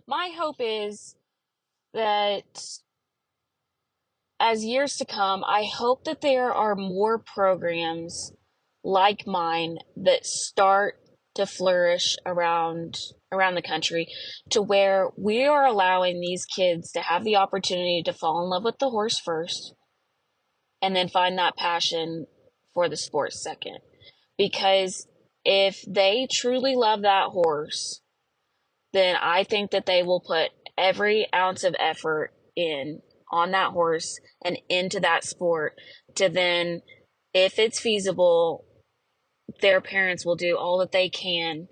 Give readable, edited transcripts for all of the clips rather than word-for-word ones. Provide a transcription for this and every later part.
my hope is that as years to come, I hope that there are more programs like mine that start to flourish around the country, to where we are allowing these kids to have the opportunity to fall in love with the horse first and then find that passion for the sport second. Because if they truly love that horse, then I think that they will put every ounce of effort in on that horse and into that sport to then, if it's feasible, their parents will do all that they can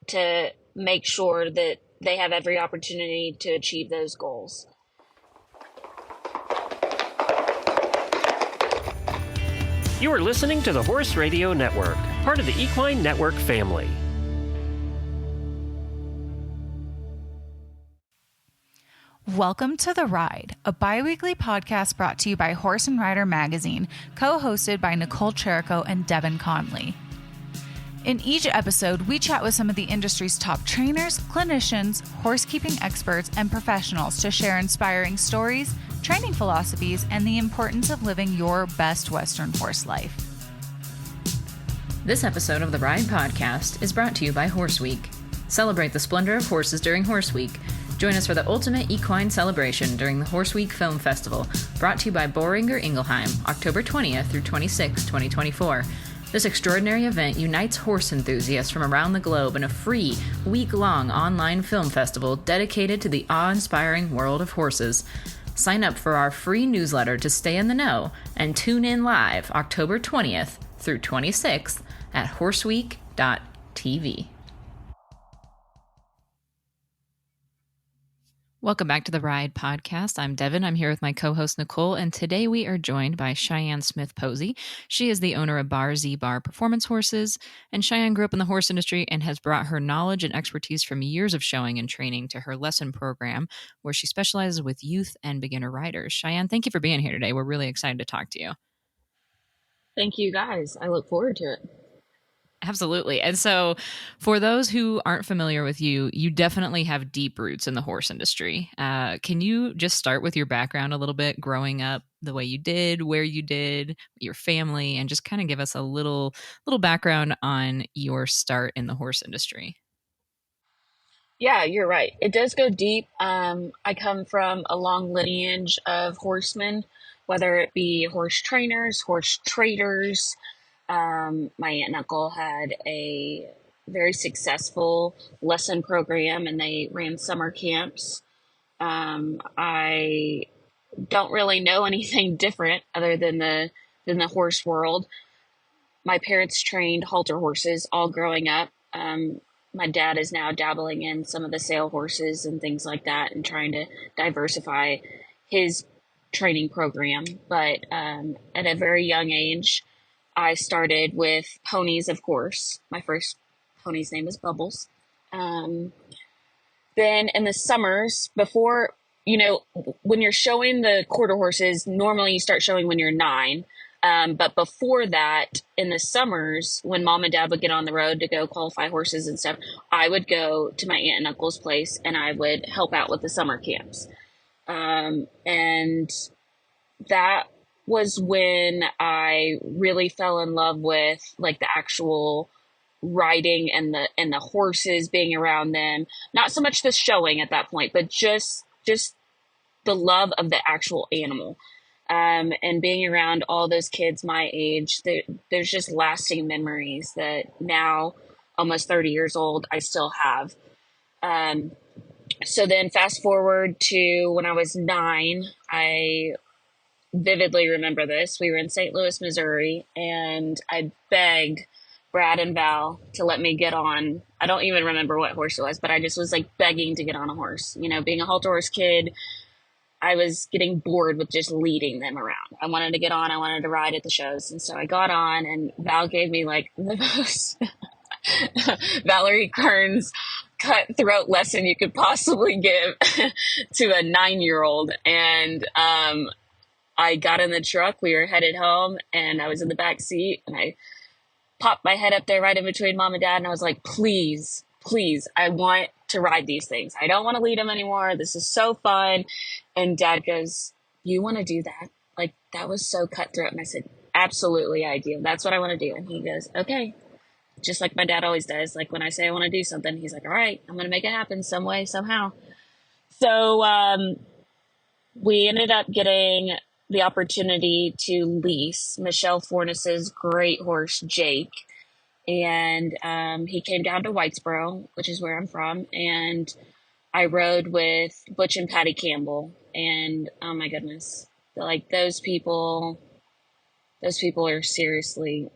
to make sure that they have every opportunity to achieve those goals. You are listening to the Horse Radio Network, part of the Equine Network family. Welcome to The Ride, a bi-weekly podcast brought to you by Horse and Rider Magazine, co-hosted by Nichole, Chirico, and Devin, Conley. In each episode, we chat with some of the industry's top trainers, clinicians, horsekeeping experts, and professionals to share inspiring stories, training philosophies, and the importance of living your best Western horse life. This episode of the Ride Podcast is brought to you by Horse Week. Celebrate the splendor of horses during Horse Week. Join us for the ultimate equine celebration during the Horse Week Film Festival, brought to you by Boehringer Ingelheim, October 20th through 26, 2024. This extraordinary event unites horse enthusiasts from around the globe in a free, week-long online film festival dedicated to the awe-inspiring world of horses. Sign up for our free newsletter to stay in the know and tune in live October 20th through 26th at horseweek.tv. Welcome back to the Ride Podcast. I'm Devin. I'm here with my co-host Nichole, and today we are joined by Shyanne Smith Posey. She is the owner of Bar Z Bar Performance Horses, and Shyanne grew up in the horse industry and has brought her knowledge and expertise from years of showing and training to her lesson program, where she specializes with youth and beginner riders. Shyanne, thank you for being here today. We're really excited to talk to you. Thank you, guys. I look forward to it. Absolutely. And so for those who aren't familiar with you, you definitely have deep roots in the horse industry. Can you just start with your background a little bit, growing up the way you did, where you did, your family, and just kind of give us a little background on your start in the horse industry? Yeah, you're right. It does go deep. I come from a long lineage of horsemen, whether it be horse trainers, horse traders. My aunt and uncle had a very successful lesson program, and they ran summer camps. I don't really know anything different other than the horse world. My parents trained halter horses all growing up. My dad is now dabbling in some of the sale horses and things like that, and trying to diversify his training program. But at a very young age, I started with ponies, of course. My first pony's name is Bubbles. Then in the summers, before, when you're showing the quarter horses, normally you start showing when you're 9. But before that, in the summers, when mom and dad would get on the road to go qualify horses and stuff, I would go to my aunt and uncle's place and I would help out with the summer camps. And that was when I really fell in love with like the actual riding and the horses, being around them. Not so much the showing at that point, but just the love of the actual animal. And being around all those kids my age, there's just lasting memories that now, almost 30 years old, I still have. So then fast forward to when I was 9, I vividly remember this. We were in St. Louis, Missouri, and I begged Brad and Val to let me get on. I don't even remember what horse it was, but I just was like begging to get on a horse. Being a halter horse kid, I was getting bored with just leading them around. I wanted to get on. I wanted to ride at the shows. And so I got on, and Val gave me like the most Valerie Kearns cutthroat lesson you could possibly give to a 9-year-old. And I got in the truck, we were headed home, and I was in the back seat, and I popped my head up there right in between mom and dad, and I was like, please please, I want to ride these things. I don't want to lead them anymore. This is so fun. And Dad goes, you want to do that? Like, that was so cutthroat. And I said, absolutely, I do. That's what I want to do. And he goes, okay. Just like my dad always does. Like, when I say I want to do something, he's like, all right, I'm going to make it happen some way, somehow. So we ended up getting the opportunity to lease Michelle Fornes's great horse, Jake. And he came down to Whitesboro, which is where I'm from. And I rode with Butch and Patty Campbell. And oh my goodness, like those people are seriously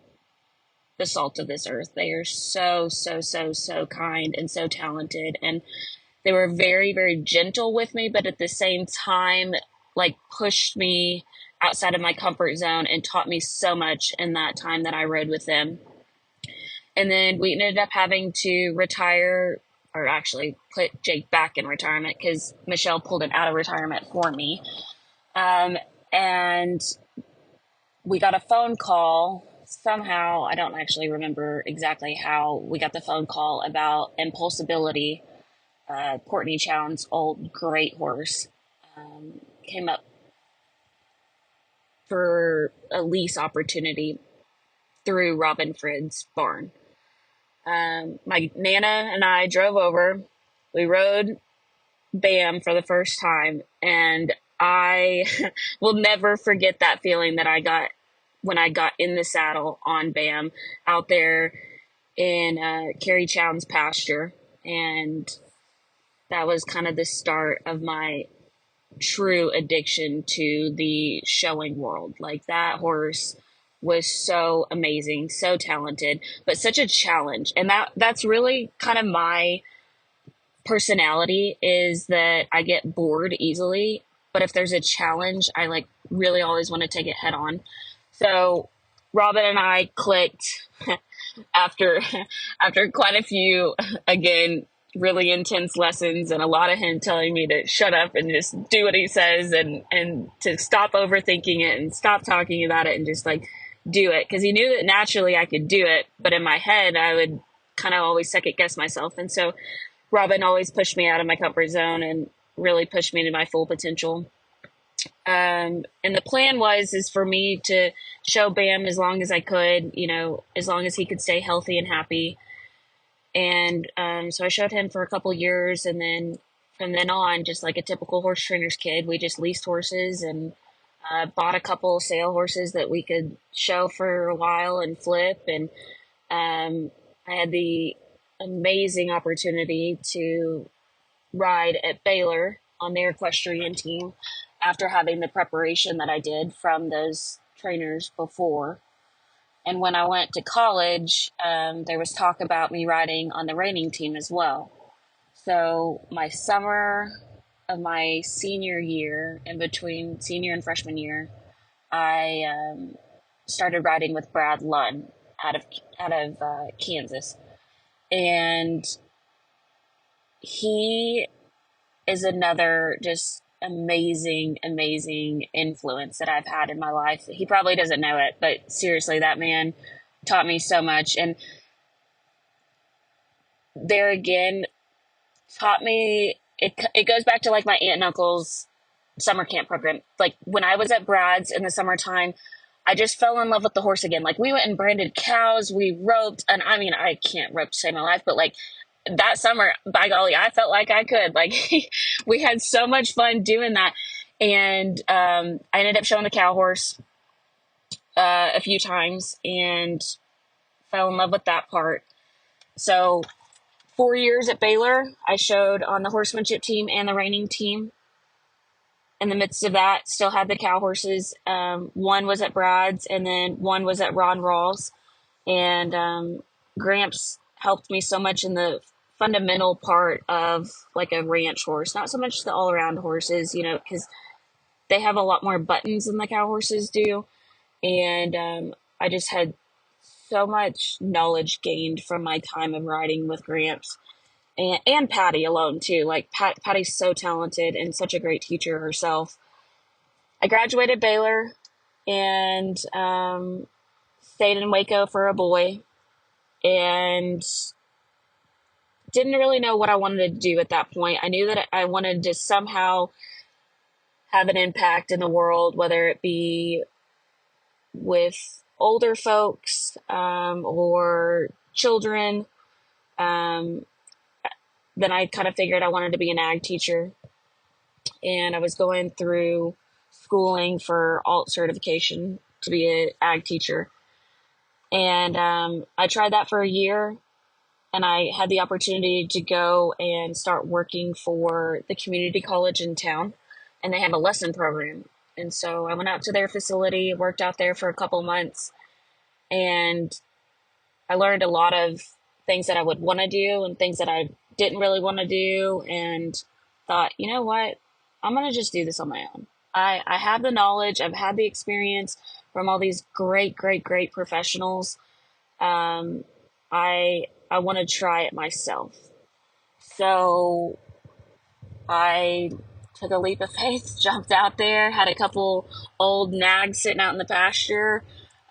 the salt of this earth. They are so, so, so, so kind and so talented. And they were very, very gentle with me, but at the same time, like pushed me outside of my comfort zone and taught me so much in that time that I rode with them. And then we ended up having to retire, or actually put Jake back in retirement because Michelle pulled him out of retirement for me. And we got a phone call somehow. I don't actually remember exactly how we got the phone call about Impulsibility. Courtney Chown's old great horse came up for a lease opportunity through Robin Frid's barn. My Nana and I drove over. We rode Bam for the first time, and I will never forget that feeling that I got when I got in the saddle on Bam out there in Carrie Chown's pasture. And that was kind of the start of my true addiction to the showing world. Like, that horse was so amazing, so talented, but such a challenge. And that's really kind of my personality, is that I get bored easily, but if there's a challenge, I like really always want to take it head on. So Robin and I clicked after quite a few, again, really intense lessons and a lot of him telling me to shut up and just do what he says and to stop overthinking it and stop talking about it and just like do it. Because he knew that naturally I could do it, but in my head I would kind of always second guess myself. And so Robin always pushed me out of my comfort zone and really pushed me to my full potential. And the plan is for me to show Bam as long as I could, as long as he could stay healthy and happy. And so I showed him for a couple years, and then from then on, just like a typical horse trainer's kid, we just leased horses and bought a couple sale horses that we could show for a while and flip. And I had the amazing opportunity to ride at Baylor on their equestrian team after having the preparation that I did from those trainers before. And when I went to college, there was talk about me riding on the reining team as well. So my summer of my senior year, in between senior and freshman year, I started riding with Brad Lunn out of Kansas. And he is another just amazing influence that I've had in my life. He probably doesn't know it, but seriously, that man taught me so much. And there again, taught me, it goes back to like my aunt and uncle's summer camp program. Like, when I was at Brad's in the summertime, I just fell in love with the horse again. Like, we went and branded cows, we roped, and I mean, I can't rope to save my life, but like that summer, by golly, I felt like I could. Like, we had so much fun doing that. And I ended up showing the cow horse a few times and fell in love with that part. So 4 years at Baylor, I showed on the horsemanship team and the reining team. In the midst of that, still had the cow horses. One was at Brad's, and then one was at Ron Rawls. And Gramps helped me so much in the fundamental part of like a ranch horse, not so much the all-around horses, because they have a lot more buttons than the cow horses do. And I just had so much knowledge gained from my time of riding with Gramps and Patty alone too. Like, Patty's so talented and such a great teacher herself. I graduated Baylor and stayed in Waco for a boy, and didn't really know what I wanted to do at that point. I knew that I wanted to somehow have an impact in the world, whether it be with older folks or children. Then I kind of figured I wanted to be an ag teacher, and I was going through schooling for alt certification to be an ag teacher. And I tried that for a year, and I had the opportunity to go and start working for the community college in town, and they have a lesson program. And so I went out to their facility, worked out there for a couple months, and I learned a lot of things that I would want to do and things that I didn't really want to do, and thought, you know what, I'm going to just do this on my own. I have the knowledge, I've had the experience from all these great, great, great professionals. I want to try it myself. So I took a leap of faith, jumped out there, had a couple old nags sitting out in the pasture.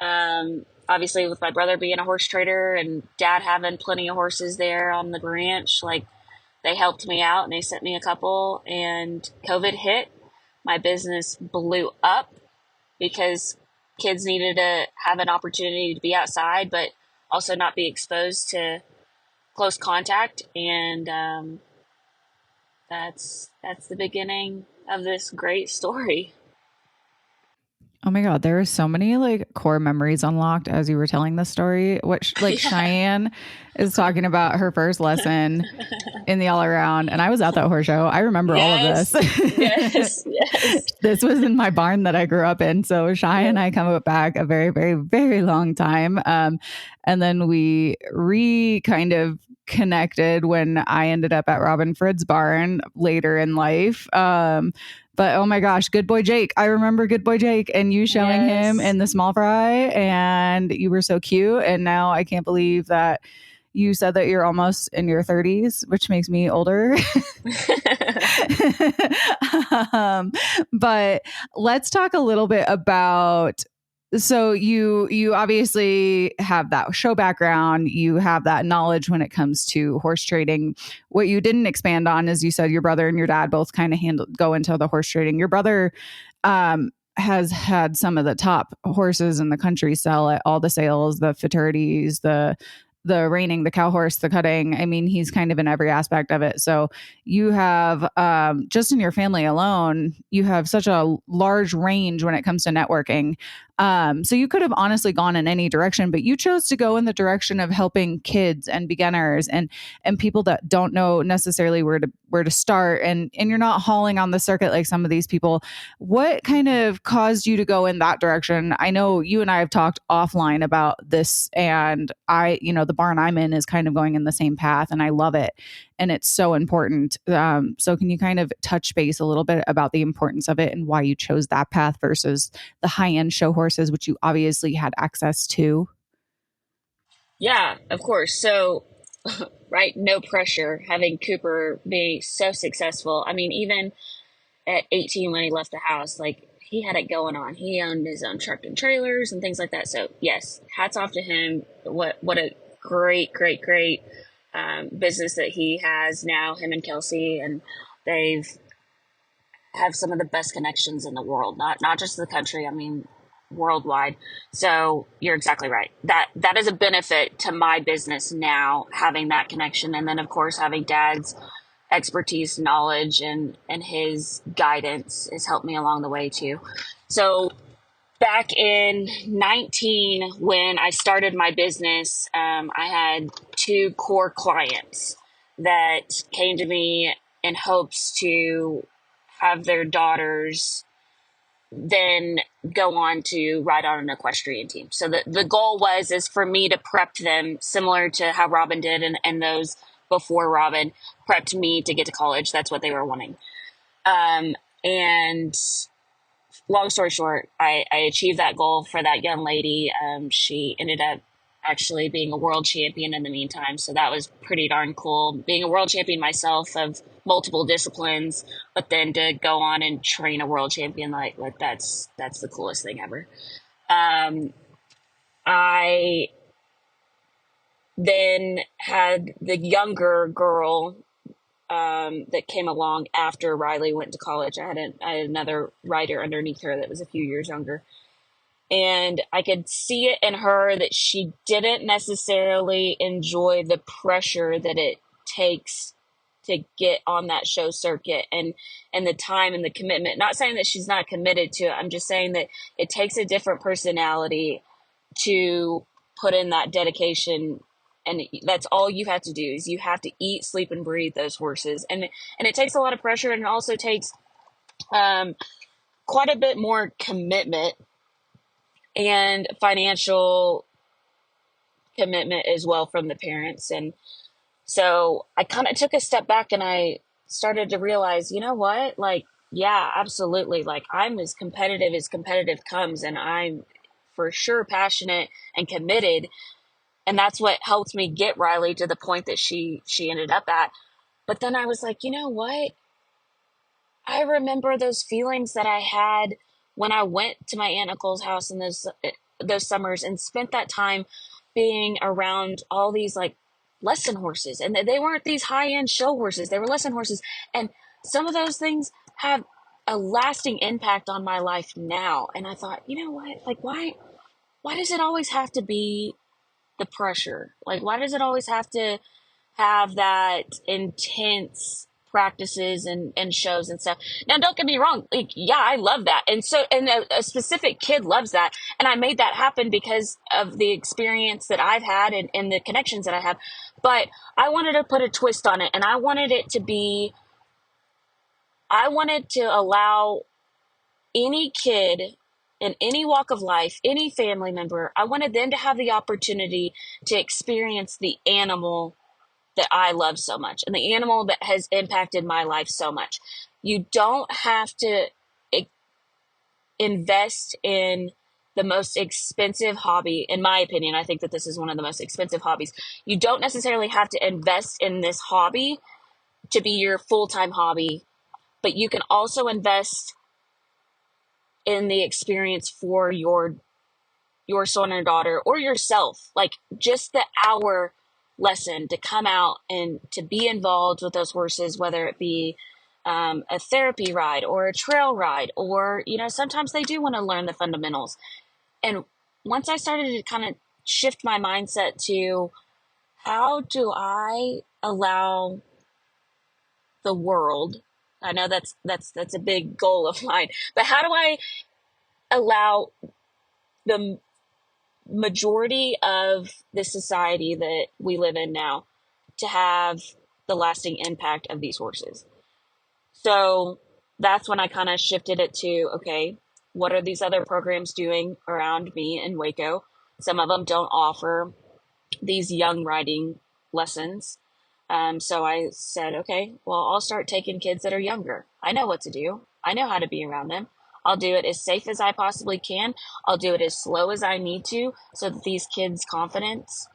Obviously, with my brother being a horse trader and dad having plenty of horses there on the ranch, like, they helped me out and they sent me a couple. And COVID hit. My business blew up because kids needed to have an opportunity to be outside, but also not be exposed to close contact. And that's the beginning of this great story. Oh my God, there are so many like core memories unlocked as you were telling the story. Shyanne is talking about her first lesson in the all around, and I was at that horse show. I remember all of this. Yes. This was in my barn that I grew up in. So Shyanne and I come back a very, very, very long time. And then we kind of connected when I ended up at Robin Frid's barn later in life. But oh my gosh, Good Boy Jake. I remember Good Boy Jake and you showing him in the small fry, and you were so cute. And now I can't believe that you said that you're almost in your 30s, which makes me older. But let's talk a little bit about, so you obviously have that show background, you have that knowledge when it comes to horse trading. What you didn't expand on is, you said your brother and your dad both kind of go into the horse trading. Your brother has had some of the top horses in the country sell at all the sales, the fraternities, the reining, the cow horse, the cutting. I mean, he's kind of in every aspect of it. So you have, just in your family alone, you have such a large range when it comes to networking. So you could have honestly gone in any direction, but you chose to go in the direction of helping kids and beginners and people that don't know necessarily where to start. And you're not hauling on the circuit like some of these people. What kind of caused you to go in that direction? I know you and I have talked offline about this, and the barn I'm in is kind of going in the same path, and I love it. And it's so important. So can you kind of touch base a little bit about the importance of it and why you chose that path versus the high-end show horses, which you obviously had access to? Yeah, of course. So, right, no pressure, having Cooper be so successful. I mean, even at 18 when he left the house, like, he had it going on. He owned his own truck and trailers and things like that. So, yes, hats off to him. What a great, great, great business that he has now, him and Kelsey, and they've have some of the best connections in the world, not just the country, I mean, worldwide. So you're exactly right. That is a benefit to my business now, having that connection. And then of course, having Dad's expertise, knowledge, and his guidance has helped me along the way too. So back in 19, when I started my business, I had 2 core clients that came to me in hopes to have their daughters then go on to ride on an equestrian team. So the goal is for me to prep them similar to how Robin did, and those before Robin prepped me to get to college. That's what they were wanting. And long story short, I achieved that goal for that young lady. She ended up actually being a world champion in the meantime. So that was pretty darn cool. Being a world champion myself of multiple disciplines, but then to go on and train a world champion, like that's the coolest thing ever. I then had the younger girl that came along after Riley went to college. I had another rider underneath her that was a few years younger. And I could see it in her that she didn't necessarily enjoy the pressure that it takes to get on that show circuit, and the time and the commitment. Not saying that she's not committed to it. I'm just saying that it takes a different personality to put in that dedication. And that's all you have to do, is you have to eat, sleep, and breathe those horses. And it takes a lot of pressure, and it also takes quite a bit more commitment and financial commitment as well from the parents. And so I kind of took a step back, and I started to realize, you know what, like, yeah, absolutely. Like, I'm as competitive comes, and I'm for sure passionate and committed. And that's what helped me get Riley to the point that she ended up at. But then I was like, you know what? I remember those feelings that I had when I went to my Aunt Nicole's house in those summers and spent that time being around all these like lesson horses. And they weren't these high-end show horses. They were lesson horses. And some of those things have a lasting impact on my life now. And I thought, you know what? Like, why does it always have to be the pressure? Like, why does it always have to have that intense practices and shows and stuff? Now, don't get me wrong. Like, yeah, I love that. And so, and a specific kid loves that. And I made that happen because of the experience that I've had and the connections that I have. But I wanted to put a twist on it. And I wanted to allow any kid in any walk of life, any family member, I wanted them to have the opportunity to experience the animal that I love so much, and the animal that has impacted my life so much. You don't have to invest in the most expensive hobby. In my opinion, I think that this is one of the most expensive hobbies. You don't necessarily have to invest in this hobby to be your full-time hobby, but you can also invest in the experience for your son or daughter or yourself. Like, just the hour lesson to come out and to be involved with those horses, whether it be a therapy ride or a trail ride, or, you know, sometimes they do want to learn the fundamentals. And once I started to kind of shift my mindset to, how do I allow the world, I know that's a big goal of mine, but how do I allow the majority of the society that we live in now to have the lasting impact of these horses? So that's when I kind of shifted it to, okay, what are these other programs doing around me in Waco? Some of them don't offer these young riding lessons. So I said, okay, well, I'll start taking kids that are younger. I know what to do. I know how to be around them. I'll do it as safe as I possibly can. I'll do it as slow as I need to, so that these kids' confidence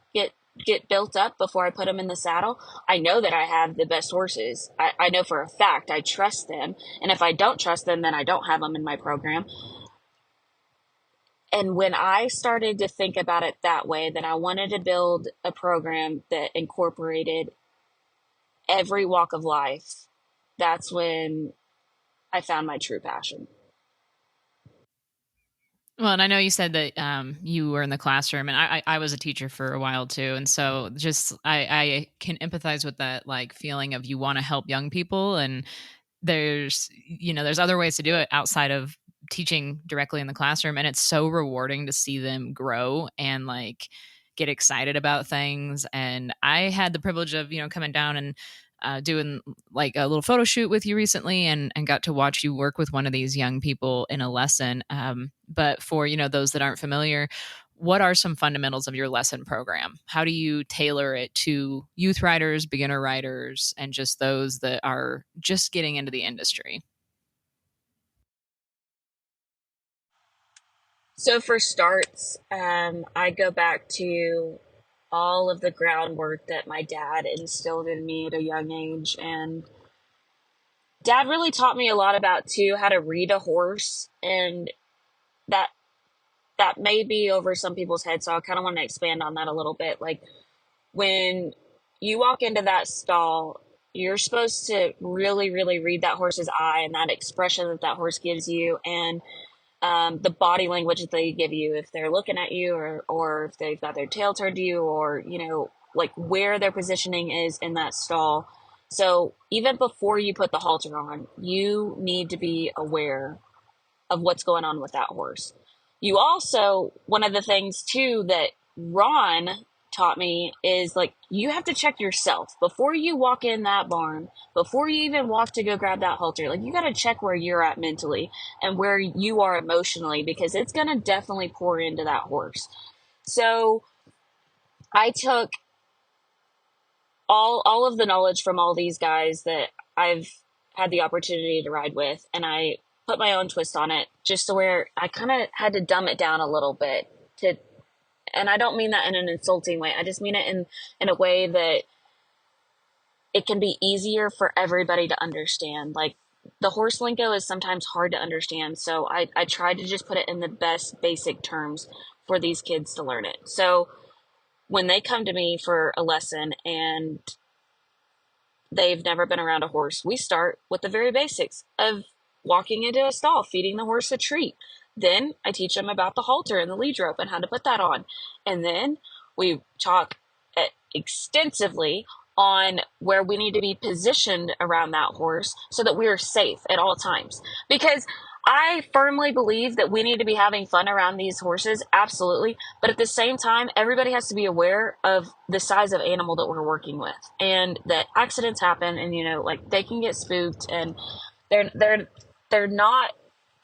get built up before I put them in the saddle. I know that I have the best horses. I know for a fact. I trust them. And if I don't trust them, then I don't have them in my program. And when I started to think about it that way, that I wanted to build a program that incorporated every walk of life, that's when I found my true passion. Well, and I know you said that you were in the classroom, and I was a teacher for a while too, and so just I can empathize with that, like, feeling of you want to help young people, and there's other ways to do it outside of teaching directly in the classroom, and it's so rewarding to see them grow and like get excited about things. And I had the privilege of coming down and doing like a little photo shoot with you recently, and got to watch you work with one of these young people in a lesson. But for those that aren't familiar, what are some fundamentals of your lesson program? How do you tailor it to youth riders, beginner riders, and just those that are just getting into the industry? So for starts, I go back to all of the groundwork that my dad instilled in me at a young age. And Dad really taught me a lot about too, how to read a horse. And that may be over some people's heads. So I kind of want to expand on that a little bit. Like, when you walk into that stall, you're supposed to really, really read that horse's eye and that expression that that horse gives you, and the body language that they give you, if they're looking at you, or if they've got their tail toward you, or, like where their positioning is in that stall. So even before you put the halter on, you need to be aware of what's going on with that horse. You also, one of the things too that Ron taught me is, like, you have to check yourself before you walk in that barn, before you even walk to go grab that halter. Like, you got to check where you're at mentally and where you are emotionally, because it's going to definitely pour into that horse. So I took all of the knowledge from all these guys that I've had the opportunity to ride with, and I put my own twist on it, just to where I kind of had to dumb it down a little bit to, and I don't mean that in an insulting way. I just mean it in a way that it can be easier for everybody to understand. Like, the horse lingo is sometimes hard to understand, so I tried to just put it in the best basic terms for these kids to learn it. So when they come to me for a lesson and they've never been around a horse, we start with the very basics of walking into a stall, feeding the horse a treat. Then I teach them about the halter and the lead rope and how to put that on. And then we talk extensively on where we need to be positioned around that horse so that we are safe at all times. Because I firmly believe that we need to be having fun around these horses, absolutely. But at the same time, everybody has to be aware of the size of animal that we're working with, and that accidents happen, and like, they can get spooked, and they're not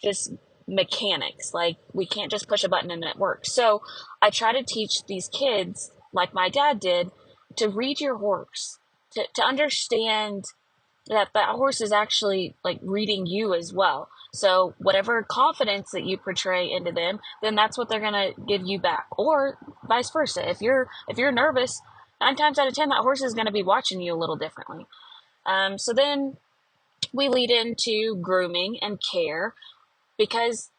just mechanics. Like, we can't just push a button and it works. So I try to teach these kids, like my dad did, to read your horse, to understand that horse is actually, like, reading you as well. So whatever confidence that you portray into them, then that's what they're going to give you back, or vice versa. If you're nervous, 9 times out of 10, that horse is going to be watching you a little differently. So then we lead into grooming and care, because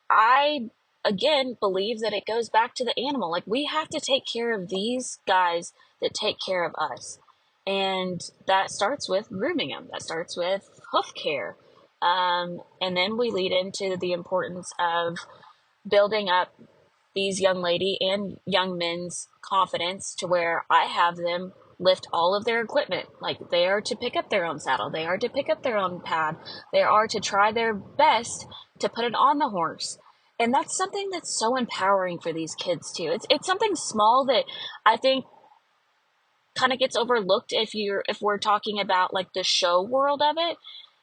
I, again, believe that it goes back to the animal. Like, we have to take care of these guys that take care of us. And that starts with grooming them. That starts with hoof care. And then we lead into the importance of building up these young lady and young men's confidence, to where I have them lift all of their equipment. Like, they are to pick up their own saddle. They are to pick up their own pad. They are to try their best to put it on the horse. And that's something that's so empowering for these kids too. It's something small that I think kind of gets overlooked if we're talking about, like, the show world of it.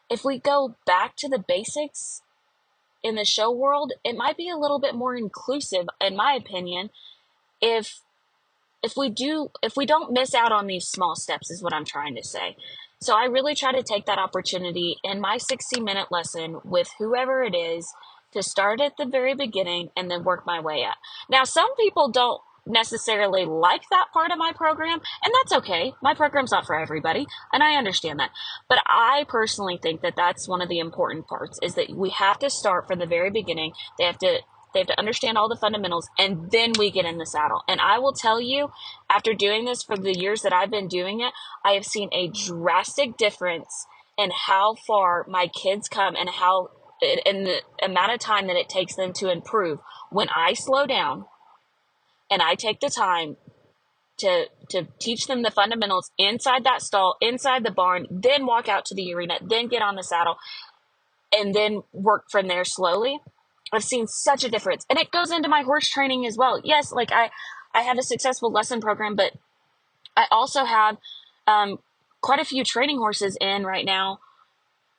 If we go back to the basics in the show world, it might be a little bit more inclusive, in my opinion, if we don't miss out on these small steps, is what I'm trying to say. So I really try to take that opportunity in my 60-minute lesson with whoever it is, to start at the very beginning and then work my way up. Now, some people don't necessarily like that part of my program, and that's okay. My program's not for everybody, and I understand that. But I personally think that that's one of the important parts, is that we have to start from the very beginning. They have to understand all the fundamentals, and then we get in the saddle. And I will tell you, after doing this for the years that I've been doing it, I have seen a drastic difference in how far my kids come, and the amount of time that it takes them to improve when I slow down and I take the time to teach them the fundamentals inside that stall, inside the barn, then walk out to the arena, then get on the saddle, and then work from there slowly. I've seen such a difference. And it goes into my horse training as well. Yes, like, I have a successful lesson program, but I also have quite a few training horses in right now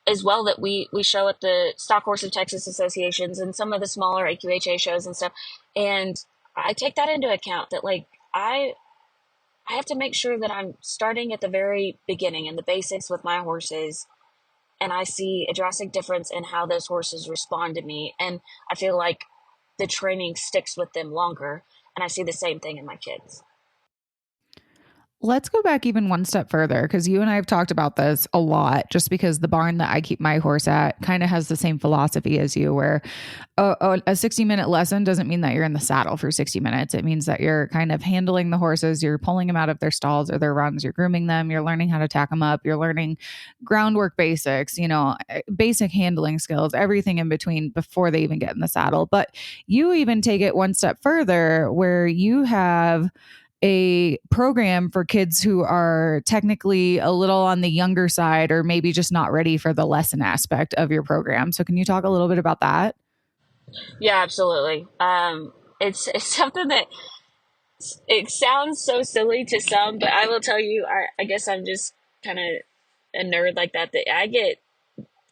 as well, that we show at the Stock Horse of Texas associations and some of the smaller AQHA shows and stuff. And I take that into account, that, like, I have to make sure that I'm starting at the very beginning and the basics with my horses, and I see a drastic difference in how those horses respond to me, and I feel like the training sticks with them longer, and I see the same thing in my kids. let's go back even one step further, because you and I have talked about this a lot, just because the barn that I keep my horse at kind of has the same philosophy as you, where a 60-minute lesson doesn't mean that you're in the saddle for 60 minutes. It means that you're kind of handling the horses, you're pulling them out of their stalls or their runs, you're grooming them, you're learning how to tack them up, you're learning groundwork basics, basic handling skills, everything in between before they even get in the saddle. But you even take it one step further, where you have a program for kids who are technically a little on the younger side, or maybe just not ready for the lesson aspect of your program. So can you talk a little bit about that? Yeah, absolutely. It's something that it sounds so silly to some, but I will tell you, I guess I'm just kind of a nerd like that I get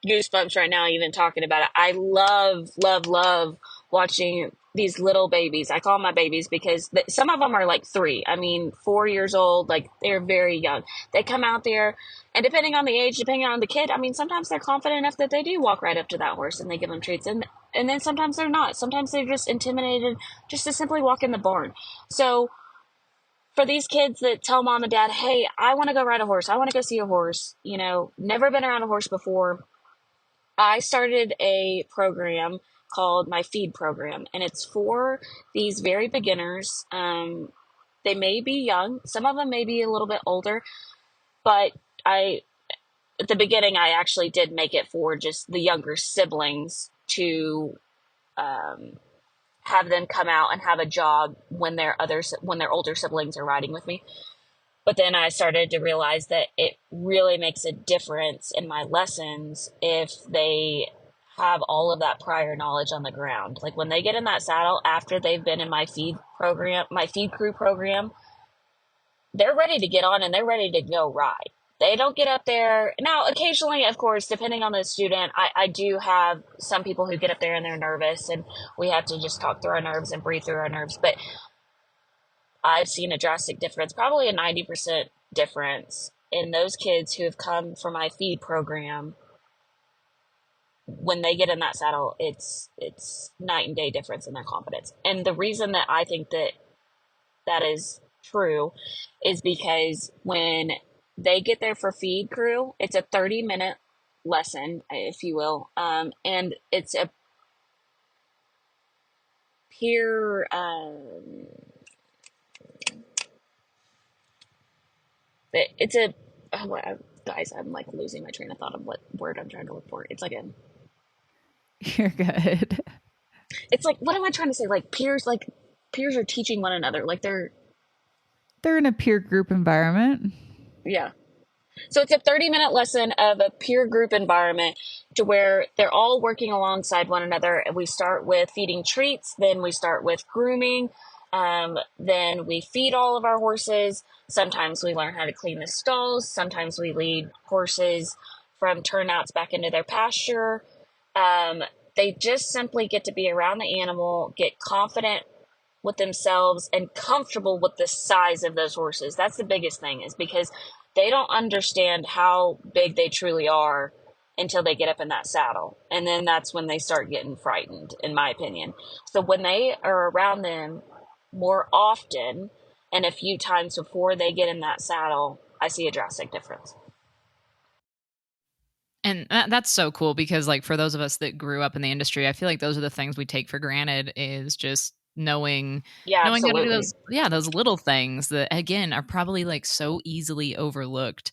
goosebumps right now even talking about it. I love, love, love watching these little babies. I call them my babies because some of them are like 3. I mean, 4 years old, like they're very young. They come out there, and depending on the age, depending on the kid, I mean, sometimes they're confident enough that they do walk right up to that horse and they give them treats. And then sometimes they're not. Sometimes they're just intimidated just to simply walk in the barn. So for these kids that tell mom and dad, hey, I want to go ride a horse, I want to go see a horse, never been around a horse before, I started a program called my feed program, and it's for these very beginners. They may be young, some of them may be a little bit older, but at the beginning, I actually did make it for just the younger siblings to have them come out and have a job when their older siblings are riding with me. But then I started to realize that it really makes a difference in my lessons if they have all of that prior knowledge on the ground. Like when they get in that saddle after they've been in my feed crew program, they're ready to get on and they're ready to go ride. They don't get up there. Now, occasionally, of course, depending on the student, I do have some people who get up there and they're nervous, and we have to just talk through our nerves and breathe through our nerves. But I've seen a drastic difference, probably a 90% difference in those kids who have come from my feed program. When they get in that saddle, it's night and day difference in their confidence. And the reason that I think that is true is because when they get there for feed crew, it's a 30-minute lesson, if you will, and it's a peer it's a guys, I'm like losing my train of thought of what word I'm trying to look for. It's like You're good. It's like, what am I trying to say? Like peers are teaching one another. Like they're in a peer group environment. Yeah. So it's a 30-minute lesson of a peer group environment to where they're all working alongside one another. And we start with feeding treats, then we start with grooming, then we feed all of our horses. Sometimes we learn how to clean the stalls. Sometimes we lead horses from turnouts back into their pasture. They just simply get to be around the animal, get confident with themselves and comfortable with the size of those horses. That's the biggest thing, is because they don't understand how big they truly are until they get up in that saddle. And then that's when they start getting frightened, in my opinion. So when they are around them more often and a few times before they get in that saddle, I see a drastic difference. And that's so cool, because like for those of us that grew up in the industry, I feel like those are the things we take for granted, is just knowing how to do those little things that again are probably like so easily overlooked.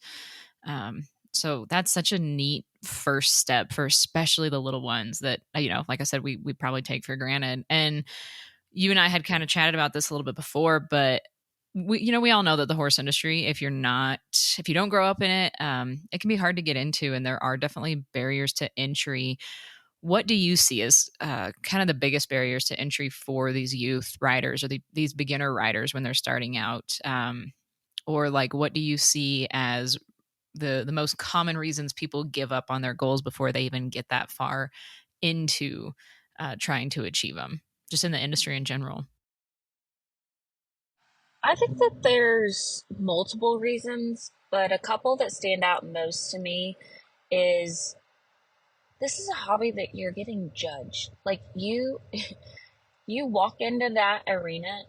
So that's such a neat first step for especially the little ones that, like I said, we probably take for granted. And you and I had kind of chatted about this a little bit before, but we all know that the horse industry, if you don't grow up in it, it can be hard to get into, and there are definitely barriers to entry. What do you see as kind of the biggest barriers to entry for these youth riders or these beginner riders when they're starting out? Or like, what do you see as the most common reasons people give up on their goals before they even get that far into trying to achieve them, just in the industry in general? I think that there's multiple reasons, but a couple that stand out most to me is this is a hobby that you're getting judged. Like you walk into that arena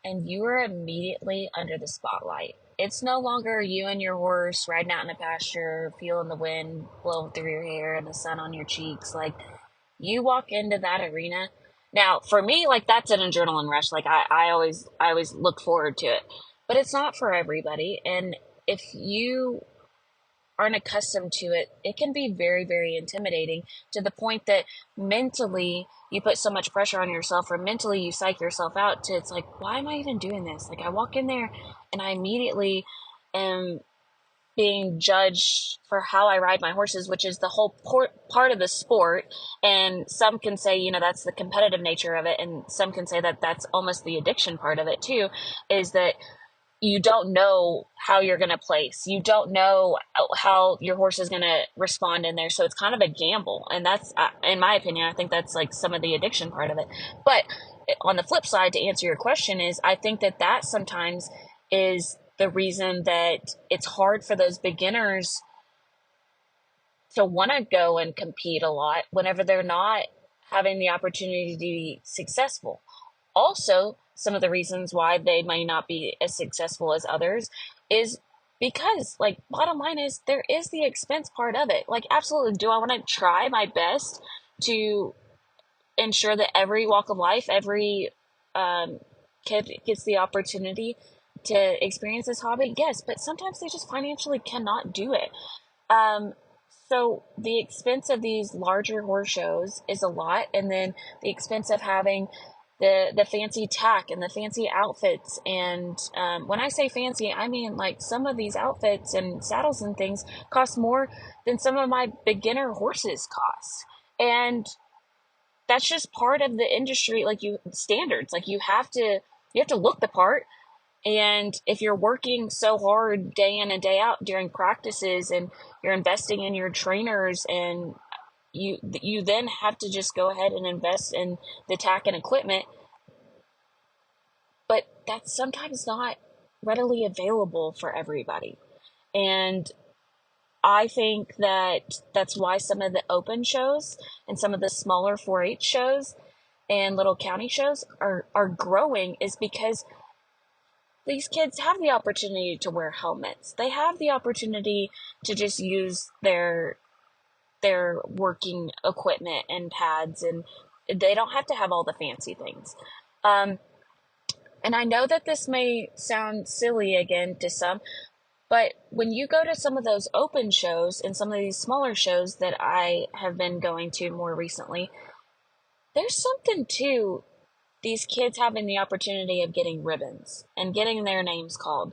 and you are immediately under the spotlight. it's no longer you and your horse riding out in a pasture, feeling the wind blow through your hair and the sun on your cheeks. Like, you walk into that arena. Now, for me, like, that's an adrenaline rush. Like, I always look forward to it, but it's not for everybody. And if you aren't accustomed to it, it can be very, very intimidating, to the point that mentally you put so much pressure on yourself, or mentally you psych yourself out to, it's like, why am I even doing this? Like, I walk in there and I immediately am being judged for how I ride my horses, which is the whole part of the sport. And some can say, that's the competitive nature of it. And some can say that that's almost the addiction part of it too, is that you don't know how you're going to place. You don't know how your horse is going to respond in there. So it's kind of a gamble. And that's, in my opinion, I think that's like some of the addiction part of it. But on the flip side, to answer your question, is I think that sometimes is the reason that it's hard for those beginners to want to go and compete a lot whenever they're not having the opportunity to be successful. Also, some of the reasons why they may not be as successful as others is because, like, bottom line is, there is the expense part of it. Like, absolutely, do I want to try my best to ensure that every walk of life, every kid gets the opportunity to experience this hobby? Yes, but sometimes they just financially cannot do it. So the expense of these larger horse shows is a lot, and then the expense of having the fancy tack and the fancy outfits. And when I say fancy, I mean, like, some of these outfits and saddles and things cost more than some of my beginner horses cost. And that's just part of the industry, like, standards. Like, you have to look the part. And if you're working so hard day in and day out during practices, and you're investing in your trainers, and you then have to just go ahead and invest in the tack and equipment, but that's sometimes not readily available for everybody. And I think that's why some of the open shows and some of the smaller 4-H shows and little county shows are growing, is because these kids have the opportunity to wear helmets. They have the opportunity to just use their working equipment and pads, and they don't have to have all the fancy things. And I know that this may sound silly again to some, but when you go to some of those open shows and some of these smaller shows that I have been going to more recently, there's something to these kids having the opportunity of getting ribbons and getting their names called.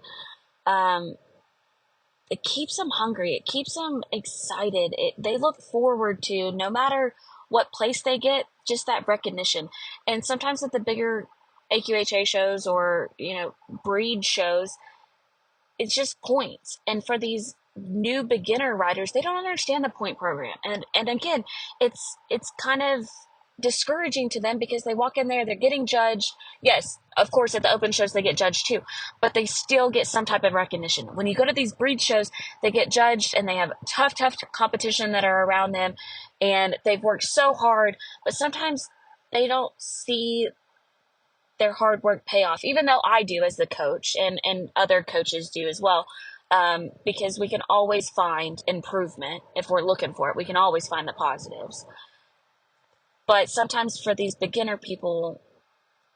It keeps them hungry. It keeps them excited. They look forward to, no matter what place they get, just that recognition. And sometimes at the bigger AQHA shows, or, breed shows, it's just points. And for these new beginner riders, they don't understand the point program. And again, it's kind of discouraging to them, because they walk in there, they're getting judged. Yes, of course, at the open shows they get judged too, but they still get some type of recognition. When you go to these breed shows, they get judged, and they have tough competition that are around them, and they've worked so hard, but sometimes they don't see their hard work pay off, even though I do as the coach, and other coaches do as well. Because we can always find improvement if we're looking for it. We can always find the positives. But sometimes for these beginner people,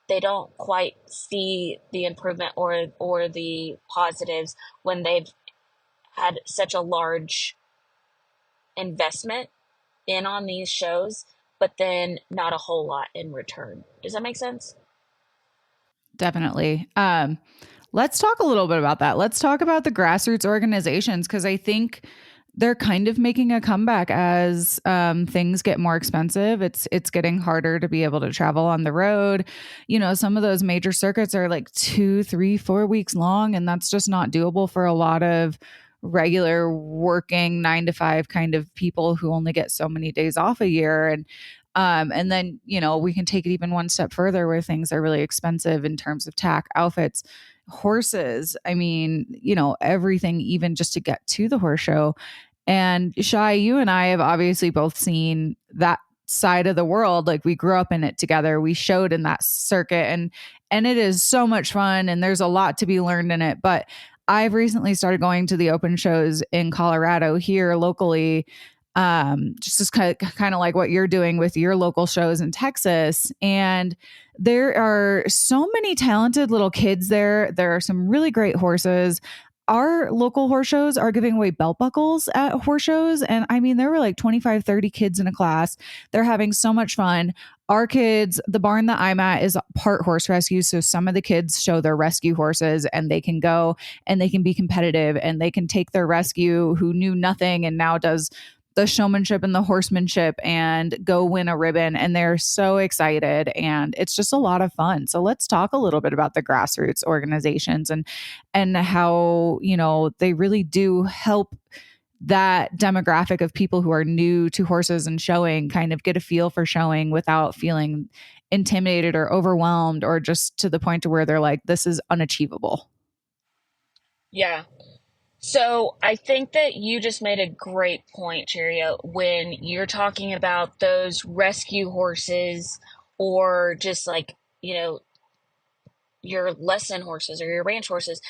they don't quite see the improvement or the positives when they've had such a large investment in on these shows, but then not a whole lot in return. Does that make sense? Definitely. Let's talk a little bit about that. Let's talk about the grassroots organizations, because I think they're kind of making a comeback as things get more expensive. It's getting harder to be able to travel on the road. Some of those major circuits are like 2, 3, 4 weeks long, and that's just not doable for a lot of regular working 9-to-5 kind of people who only get so many days off a year. And then, we can take it even one step further, where things are really expensive in terms of tack, outfits, horses. I mean, everything, even just to get to the horse show. And Shy, you and I have obviously both seen that side of the world. Like, we grew up in it together. We showed in that circuit, and it is so much fun, and there's a lot to be learned in it. But I've recently started going to the open shows in Colorado here locally, just as kind of like what you're doing with your local shows in Texas. And there are so many talented little kids there. There are some really great horses. Our local horse shows are giving away belt buckles at horse shows. And I mean, there were like 25, 30 kids in a class. They're having so much fun. Our kids, the barn that I'm at is part horse rescue. So some of the kids show their rescue horses and they can go and they can be competitive and they can take their rescue who knew nothing and now does the showmanship and the horsemanship and go win a ribbon. And they're so excited and it's just a lot of fun. So let's talk a little bit about the grassroots organizations and how, you know, they really do help that demographic of people who are new to horses and showing kind of get a feel for showing without feeling intimidated or overwhelmed or just to the point to where they're like, this is unachievable. Yeah. So I think that you just made a great point, Cheerio, when you're talking about those rescue horses or just like, you know, your lesson horses or your ranch horses,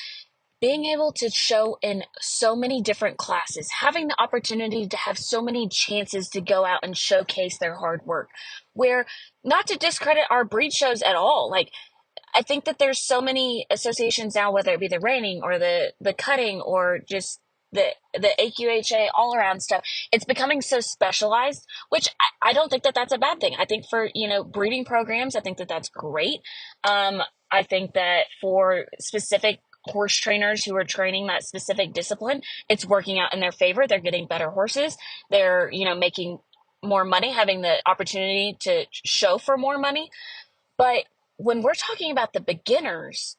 being able to show in so many different classes, having the opportunity to have so many chances to go out and showcase their hard work, where not to discredit our breed shows at all. Like, I think that there's so many associations now, whether it be the reining or the cutting or just the AQHA all around stuff. It's becoming so specialized, which I don't think that that's a bad thing. I think for, you know, breeding programs, I think that that's great. I think that for specific horse trainers who are training that specific discipline, it's working out in their favor. They're getting better horses. They're, you know, making more money, having the opportunity to show for more money. But when we're talking about the beginners,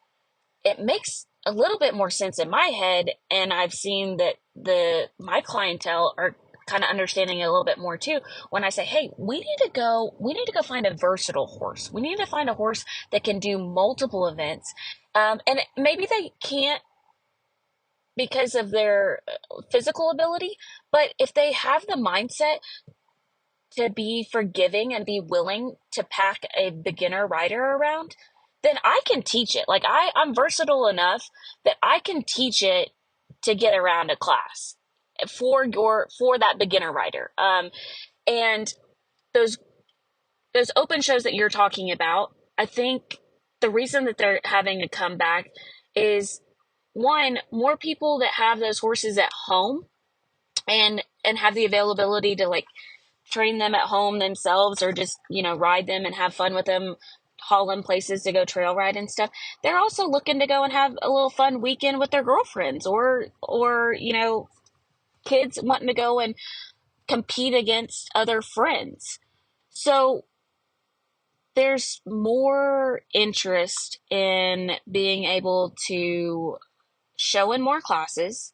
it makes a little bit more sense in my head. And I've seen that my clientele are kind of understanding it a little bit more too. When I say, hey, we need to go find a versatile horse. We need to find a horse that can do multiple events. And maybe they can't because of their physical ability, but if they have the mindset to be forgiving and be willing to pack a beginner rider around, then I can teach it. Like I'm versatile enough that I can teach it to get around a class for that beginner rider. And those open shows that you're talking about, I think the reason that they're having a comeback is, one, more people that have those horses at home and have the availability to like train them at home themselves or just, you know, ride them and have fun with them, haul them places to go trail ride and stuff. They're also looking to go and have a little fun weekend with their girlfriends or, you know, kids wanting to go and compete against other friends. So there's more interest in being able to show in more classes,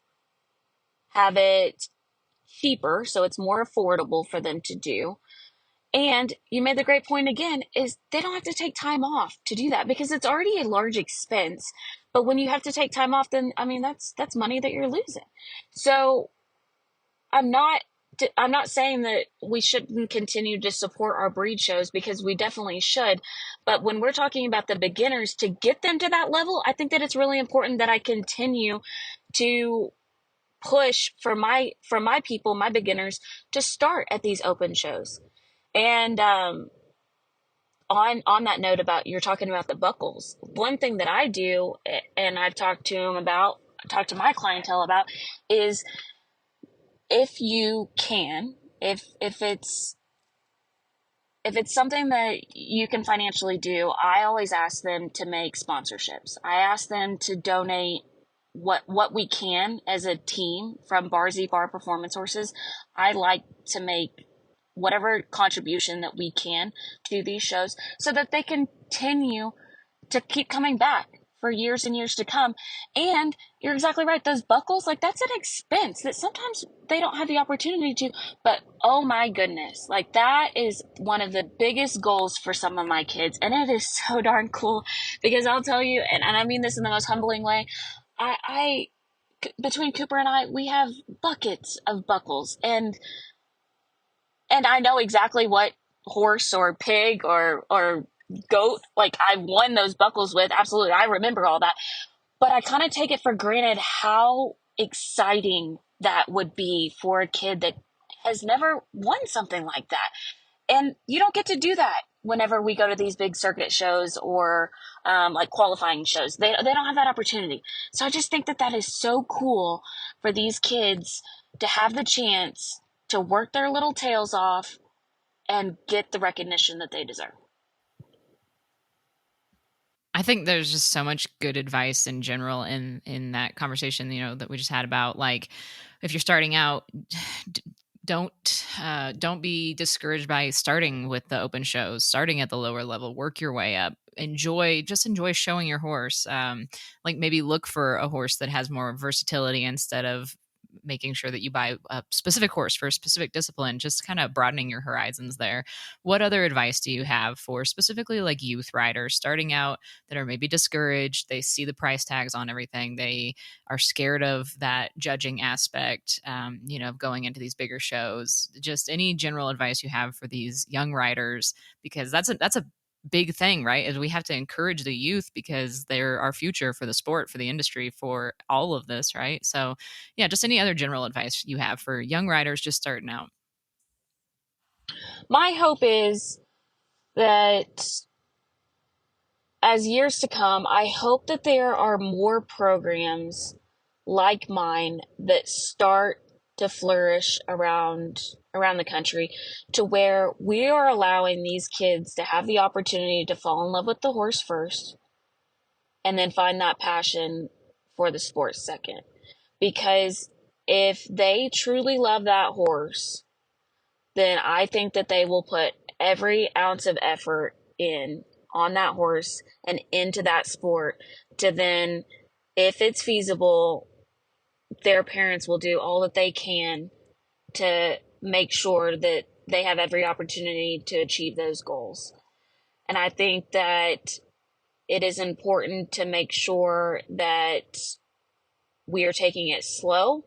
have it cheaper so it's more affordable for them to do. And you made the great point again, is they don't have to take time off to do that because it's already a large expense. But when you have to take time off, then, I mean, that's money that you're losing. So I'm not saying that we shouldn't continue to support our breed shows because we definitely should. But when we're talking about the beginners, to get them to that level, I think that it's really important that I continue to push for my people, my beginners, to start at these open shows. And on that note about you're talking about the buckles, one thing that I do, and I've talked to my clientele about, is if you can, if it's something that you can financially do, I always ask them to make sponsorships. I ask them to donate what we can as a team from Barzy Bar Performance Horses. I like to make whatever contribution that we can to these shows so that they continue to keep coming back for years and years to come. And you're exactly right. Those buckles, like, that's an expense that sometimes they don't have the opportunity to, but oh my goodness, like that is one of the biggest goals for some of my kids. And it is so darn cool because I'll tell you, and I mean this in the most humbling way, I between Cooper and I, we have buckets of buckles, and I know exactly what horse or pig or goat, like, I won those buckles with. Absolutely. I remember all that. But I kind of take it for granted how exciting that would be for a kid that has never won something like that. And you don't get to do that whenever we go to these big circuit shows or like qualifying shows. They don't have that opportunity. So I just think that that is so cool for these kids to have the chance to work their little tails off and get the recognition that they deserve. I think there's just so much good advice in general in that conversation, you know, that we just had about, like, if you're starting out, don't be discouraged by starting with the open shows, starting at the lower level, work your way up, enjoy showing your horse. Like, maybe look for a horse that has more versatility instead of making sure that you buy a specific horse for a specific discipline, just kind of broadening your horizons there. What other advice do you have for specifically like youth riders starting out that are maybe discouraged? They see the price tags on everything. They are scared of that judging aspect, you know, going into these bigger shows. Just any general advice you have for these young riders, because that's a big thing, right? Is we have to encourage the youth because they're our future for the sport, for the industry, for all of this, right? So yeah, just any other general advice you have for young riders just starting out. My hope is that as years to come, I hope that there are more programs like mine that start to flourish around the country, to where we are allowing these kids to have the opportunity to fall in love with the horse first and then find that passion for the sport second. Because if they truly love that horse, then I think that they will put every ounce of effort in on that horse and into that sport to then, if it's feasible, their parents will do all that they can to make sure that they have every opportunity to achieve those goals. And I think that it is important to make sure that we are taking it slow,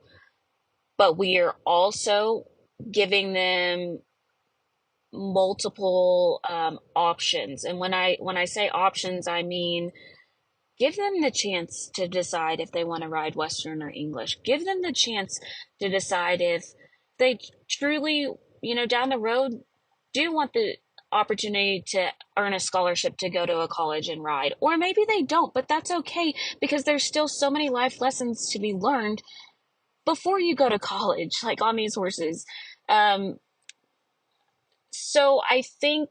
but we are also giving them multiple options. And when I say options, I mean give them the chance to decide if they want to ride Western or English. Give them the chance to decide if they truly, you know, down the road do want the opportunity to earn a scholarship to go to a college and ride. Or maybe they don't, but that's okay, because there's still so many life lessons to be learned before you go to college, like on these horses. So I think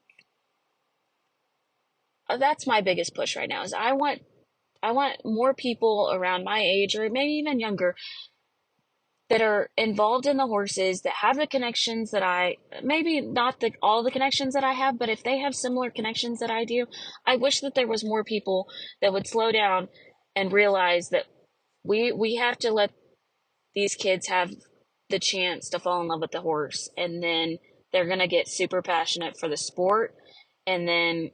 that's my biggest push right now is I want more people around my age, or maybe even younger, that are involved in the horses, that have the connections that I, maybe not all the connections that I have, but if they have similar connections that I do, I wish that there was more people that would slow down and realize that we have to let these kids have the chance to fall in love with the horse, and then they're going to get super passionate for the sport. And then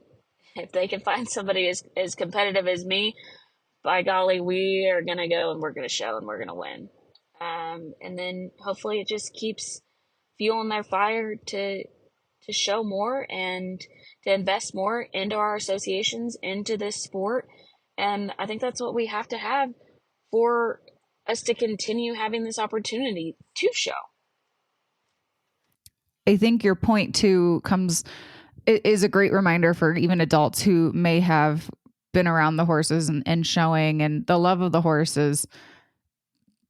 if they can find somebody as competitive as me, by golly, we are going to go and we're going to show and we're going to win. And then hopefully it just keeps fueling their fire to show more and to invest more into our associations, into this sport. And I think that's what we have to have for us to continue having this opportunity to show. I think your point too is a great reminder for even adults who may have been around the horses and showing, and the love of the horses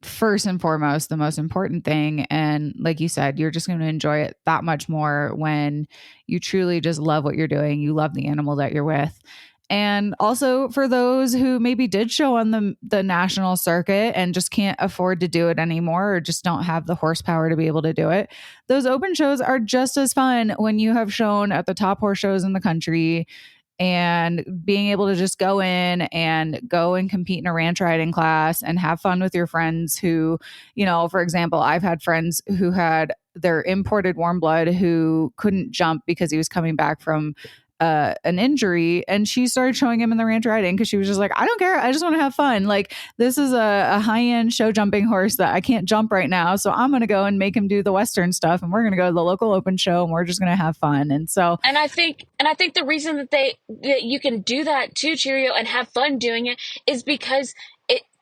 first and foremost, the most important thing. And like you said, you're just going to enjoy it that much more when you truly just love what you're doing. You love the animal that you're with. And also for those who maybe did show on the national circuit and just can't afford to do it anymore, or just don't have the horsepower to be able to do it, those open shows are just as fun when you have shown at the top horse shows in the country, and being able to just go and compete in a ranch riding class and have fun with your friends who, you know, for example, I've had friends who had their imported warm blood who couldn't jump because he was coming back from an injury, and she started showing him in the ranch riding because she was just like, I don't care, I just want to have fun. Like, this is a high-end show jumping horse that I can't jump right now, so I'm going to go and make him do the Western stuff, and we're going to go to the local open show, and we're just going to have fun. And so, and I think the reason that you can do that too, Cheerio, and have fun doing it is because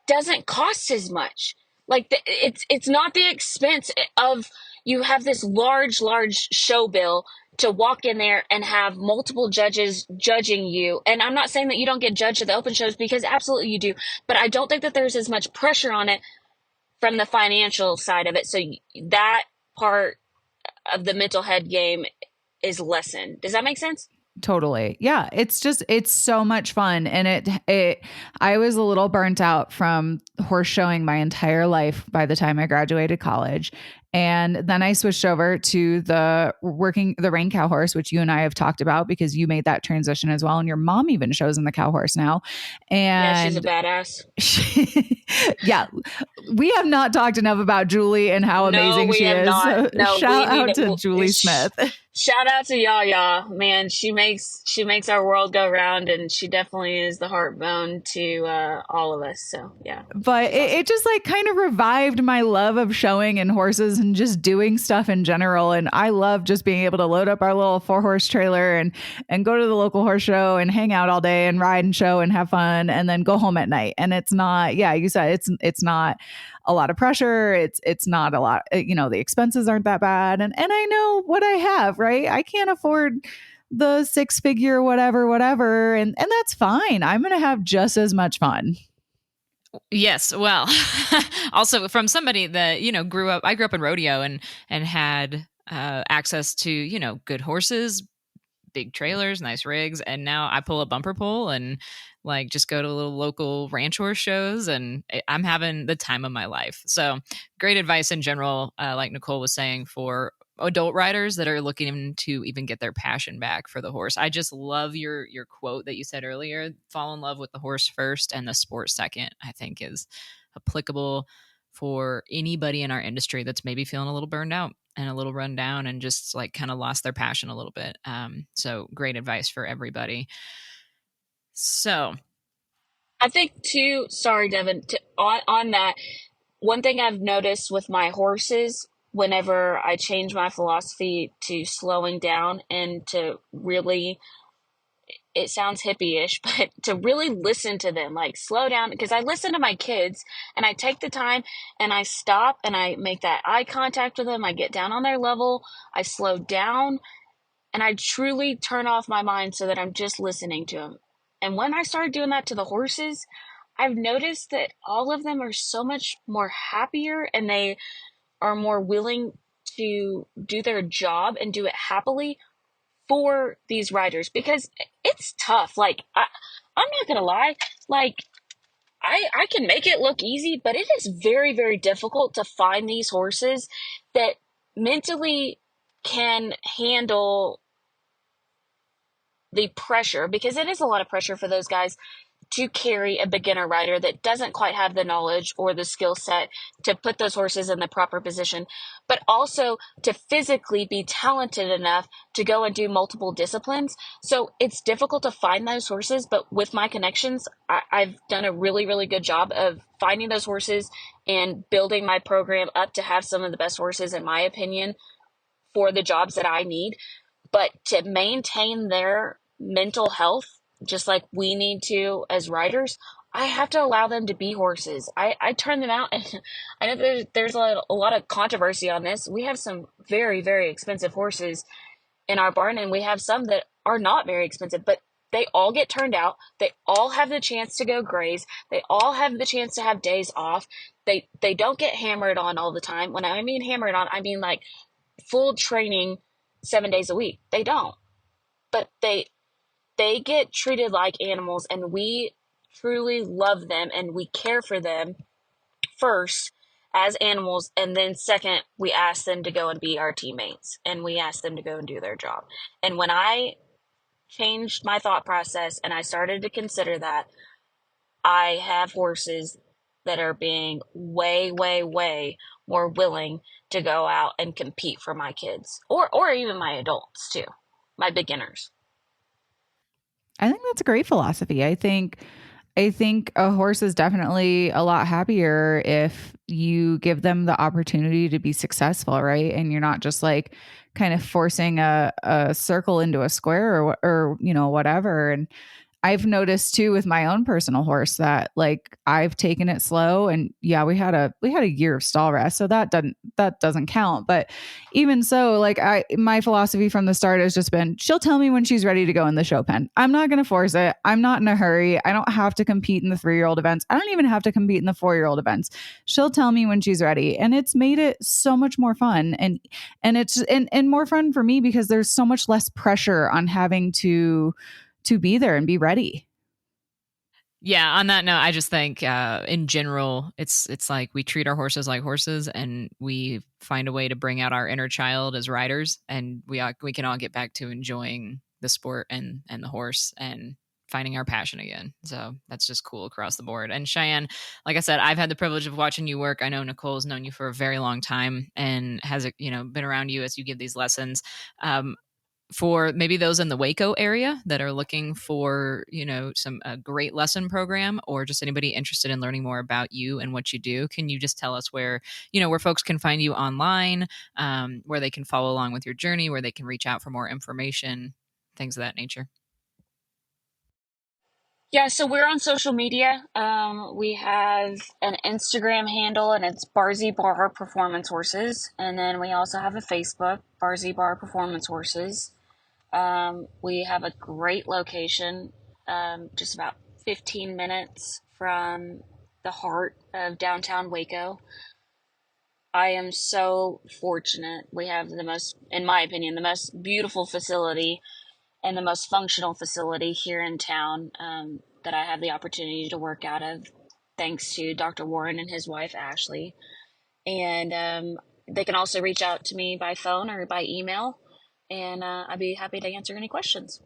doesn't cost as much. Like it's not the expense of, you have this large show bill to walk in there and have multiple judges judging you. And I'm not saying that you don't get judged at the open shows, because absolutely you do, but I don't think that there's as much pressure on it from the financial side of it. So that part of the mental head game is lessened. Does that make sense? Totally. Yeah. It's so much fun. And I was a little burnt out from horse showing my entire life by the time I graduated college. And then I switched over to the rein cow horse, which you and I have talked about, because you made that transition as well. And your mom even shows in the cow horse now. Yeah, she's a And badass. yeah, we have not talked enough about Julie and how amazing she is. So shout out to Julie Smith. Shout out to Yaya, man. She makes our world go round, and she definitely is the heartbone to all of us. So yeah. But it just like kind of revived my love of showing and horses and just doing stuff in general. And I love just being able to load up our little 4-horse trailer and go to the local horse show and hang out all day and ride and show and have fun, and then go home at night. And it's not, yeah, you said it's not a lot of pressure. It's not a lot, the expenses aren't that bad. And I know what I have, right? I can't afford the 6-figure, whatever. And that's fine. I'm going to have just as much fun. Yes. Well, also from somebody that, I grew up in rodeo and had access to, good horses, big trailers, nice rigs. And now I pull a bumper pull and like just go to little local ranch horse shows, and I'm having the time of my life. So great advice in general, like Nichole was saying, for adult riders that are looking to even get their passion back for the horse. I just love your quote that you said earlier, fall in love with the horse first and the sport second. I think is applicable for anybody in our industry that's maybe feeling a little burned out and a little run down and just like kind of lost their passion a little bit. So great advice for everybody. So I think too, sorry, Devin, on that, one thing I've noticed with my horses, whenever I change my philosophy to slowing down and to really, it sounds hippie-ish, but to really listen to them, like slow down, because I listen to my kids and I take the time and I stop and I make that eye contact with them. I get down on their level. I slow down and I truly turn off my mind so that I'm just listening to them. And when I started doing that to the horses, I've noticed that all of them are so much more happier, and they are more willing to do their job and do it happily for these riders, because it's tough. Like, I'm not going to lie. Like, I can make it look easy, but it is very, very difficult to find these horses that mentally can handle the pressure, because it is a lot of pressure for those guys to carry a beginner rider that doesn't quite have the knowledge or the skill set to put those horses in the proper position, but also to physically be talented enough to go and do multiple disciplines. So it's difficult to find those horses, but with my connections, I've done a really, really good job of finding those horses and building my program up to have some of the best horses, in my opinion, for the jobs that I need. But to maintain their mental health, just like we need to as riders, I have to allow them to be horses. I turn them out, and I know there's a lot of controversy on this. We have some very, very expensive horses in our barn, and we have some that are not very expensive, but they all get turned out. They all have the chance to go graze. They all have the chance to have days off. They don't get hammered on all the time. When I mean hammered on, I mean like full training 7 days a week. They don't, but they get treated like animals, and we truly love them and we care for them first as animals, and then second, we ask them to go and be our teammates, and we ask them to go and do their job. And when I changed my thought process and I started to consider that, I have horses that are being way, way, way more willing to go out and compete for my kids, or even my adults too, my beginners. I think that's a great philosophy. I think a horse is definitely a lot happier if you give them the opportunity to be successful, right? And you're not just like kind of forcing a circle into a square or whatever. And I've noticed too with my own personal horse that like I've taken it slow, and yeah, we had a year of stall rest, so that doesn't count. But even so, like my philosophy from the start has just been, she'll tell me when she's ready to go in the show pen. I'm not going to force it. I'm not in a hurry. I don't have to compete in the 3-year-old events. I don't even have to compete in the 4-year-old events. She'll tell me when she's ready, and it's made it so much more fun, and it's and more fun for me because there's so much less pressure on having to be there and be ready. Yeah, on that note, I just think in general, it's like we treat our horses like horses, and we find a way to bring out our inner child as riders, and we can all get back to enjoying the sport and the horse and finding our passion again. So that's just cool across the board. And Shyanne, like I said, I've had the privilege of watching you work. I know Nichole's known you for a very long time and has been around you as you give these lessons. For maybe those in the Waco area that are looking for, some great lesson program, or just anybody interested in learning more about you and what you do, can you just tell us where folks can find you online, where they can follow along with your journey, where they can reach out for more information, things of that nature? Yeah, so we're on social media. We have an Instagram handle, and it's Barzy Bar Performance Horses. And then we also have a Facebook, Barzy Bar Performance Horses. We have a great location, just about 15 minutes from the heart of downtown Waco. I am so fortunate. We have in my opinion, the most beautiful facility and the most functional facility here in town, that I have the opportunity to work out of, thanks to Dr. Warren and his wife, Ashley. And they can also reach out to me by phone or by email, and I'd be happy to answer any questions.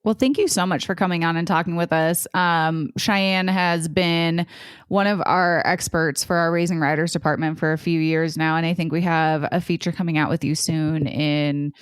Well, thank you so much for coming on and talking with us. Shyanne has been one of our experts for our Raising Riders department for a few years now, and I think we have a feature coming out with you soon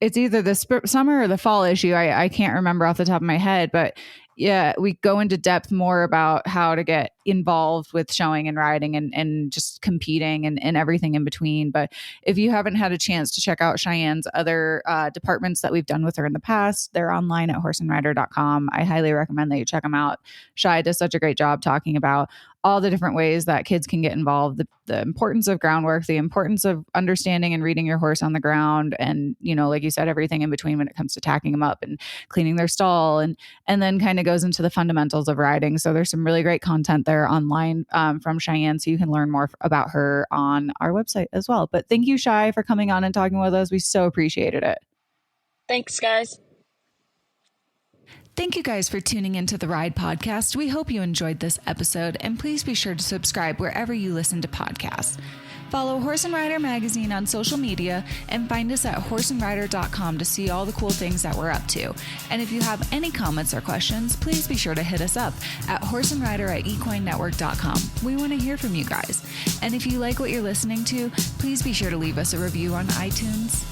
it's either the summer or the fall issue. I can't remember off the top of my head, but yeah, we go into depth more about how to get involved with showing and riding and just competing and everything in between. But if you haven't had a chance to check out Cheyenne's other departments that we've done with her in the past, they're online at horseandrider.com. I highly recommend that you check them out. Shy does such a great job talking about all the different ways that kids can get involved, the importance of groundwork, the importance of understanding and reading your horse on the ground. And, like you said, everything in between when it comes to tacking them up and cleaning their stall, and then kind of goes into the fundamentals of riding. So there's some really great content there online from Shyanne. So you can learn more about her on our website as well. But thank you, Shy, for coming on and talking with us. We so appreciated it. Thanks, guys. Thank you guys for tuning into the Ride Podcast. We hope you enjoyed this episode, and please be sure to subscribe wherever you listen to podcasts. Follow Horse and Rider Magazine on social media and find us at horseandrider.com to see all the cool things that we're up to. And if you have any comments or questions, please be sure to hit us up at horseandrider@equinenetwork.com. We want to hear from you guys. And if you like what you're listening to, please be sure to leave us a review on iTunes.